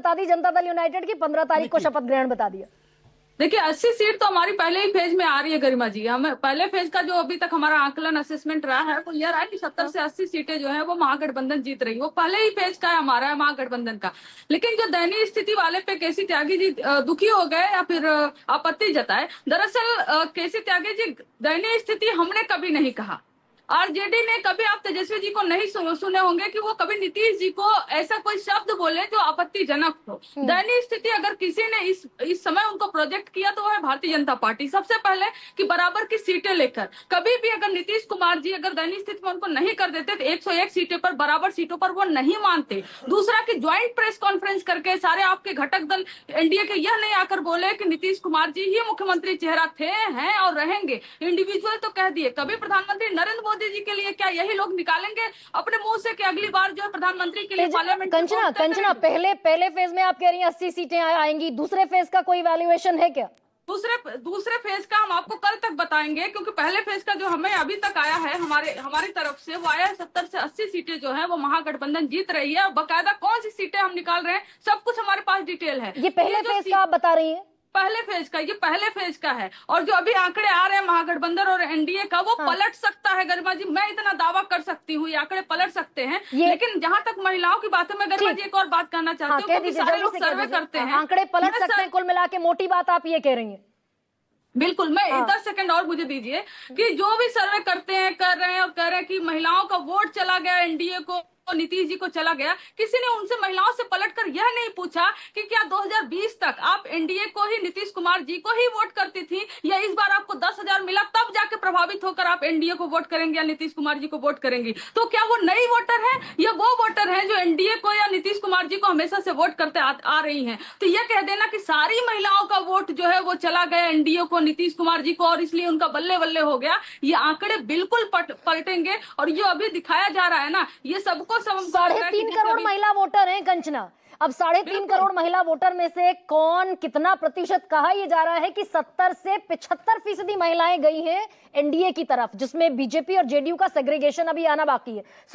बता दी जनता दल यूनाइटेड की 15 तारीख को शपथ ग्रहण बता दिया। देखिए 80 सीट तो हमारी पहले ही फेज में आ रही है गरिमा जी। हमें पहले फेज का जो अभी तक हमारा आकलन असेसमेंट रहा है वो यह रहा है कि 70 से 80 सीटें जो है वो महागठबंधन जीत रही है। वो पहले ही फेज का है हमारा महागठबंधन का। लेकिन जो दयनीय स्थिति वाले पे केसी त्यागी जी दुखी हो गए या फिर आपत्ति जताए। दरअसल केसी त्यागी जी दयनीय स्थिति हमने कभी नहीं कहा। आरजेडी ने कभी, आप तेजस्वी जी को नहीं सुने होंगे कि वो कभी नीतीश जी को ऐसा कोई शब्द बोले जो आपत्तिजनक हो। दयनीय स्थिति अगर किसी ने इस समय उनको प्रोजेक्ट किया तो वो है भारतीय जनता पार्टी। सबसे पहले कि बराबर की सीटें लेकर कभी भी अगर नीतीश कुमार जी अगर दयनीय स्थिति में उनको नहीं कर देते तो 101 सीटों पर बराबर सीटों पर वो नहीं मानते। दूसरा कि ज्वाइंट प्रेस कॉन्फ्रेंस करके सारे आपके घटक दल एनडीए के यह नहीं आकर बोले कि नीतीश कुमार जी ही मुख्यमंत्री चेहरा थे, हैं और रहेंगे। इंडिविजुअल तो कह दिए। कभी प्रधानमंत्री नरेंद्र मोदी जी के लिए क्या यही लोग निकालेंगे अपने मुंह से कि अगली बार जो है प्रधानमंत्री के लिए पार्लियामेंट? कंचना पहले फेज में आप कह रही हैं 80 सीटें आएंगी, दूसरे फेज का कोई वैल्यूएशन है क्या? दूसरे फेज का हम आपको कल तक बताएंगे, क्योंकि पहले फेज का जो हमें अभी तक आया है हमारी तरफ से वो आया है 70 से 80 सीटें जो है वो महागठबंधन जीत रही है। बकायदा कौन सी सीटें हम निकाल रहे हैं सब कुछ हमारे पास डिटेल है। ये पहले फेज का आप बता रही हैं? पहले फेज का, ये पहले फेज का है। और जो अभी आंकड़े आ रहे हैं महागठबंधन और एनडीए का वो पलट सकता है गरिमा जी। मैं इतना दावा कर सकती हूँ ये आंकड़े पलट सकते हैं। लेकिन जहां तक महिलाओं की बात है, मैं गरिमा जी एक और बात कहना चाहती हूँ क्योंकि सारे लोग सर्वे करते हैं। आंकड़े पलट सकते हैं, कुल मिला के मोटी बात आप ये कह रही हैं? बिल्कुल। मैं 10 सेकंड और मुझे दीजिए कि जो भी सर्वे करते हैं कर रहे हैं और कह रहे हैं कि महिलाओं का वोट चला गया एनडीए को, नीतीश जी को चला गया, किसी ने उनसे महिलाओं से पलटकर यह नहीं पूछा कि क्या 2020 तक आप एनडीए को ही, नीतीश कुमार जी को ही वोट करती थी या इस बार आपको 10,000 मिला तब जाके प्रभावित होकर आप एनडीए को वोट करेंगे या नीतीश कुमार जी को वोट करेंगी? तो क्या वो नई वोटर है या वो वोटर है जो एनडीए को या नीतीश कुमार जी को हमेशा से वोट करते आ रही है? तो यह कह देना कि सारी महिलाओं का वोट जो है वो चला गया एनडीए को, नीतीश कुमार जी को, और इसलिए उनका बल्ले बल्ले हो गया, ये आंकड़े बिल्कुल पलटेंगे। और ये अभी दिखाया जा रहा है ना, ये सबको 3.5 करोड़ महिला वोटर हैं कंचना। अब 3.5 करोड़ महिला वोटर में से कौन कितना प्रतिशत, कहा यह जा रहा है कि 70 से 75% महिलाएं गई हैं एनडीए की तरफ, जिसमें बीजेपी और जेडीयू का सेग्रीगेशन अभी आना बाकी है।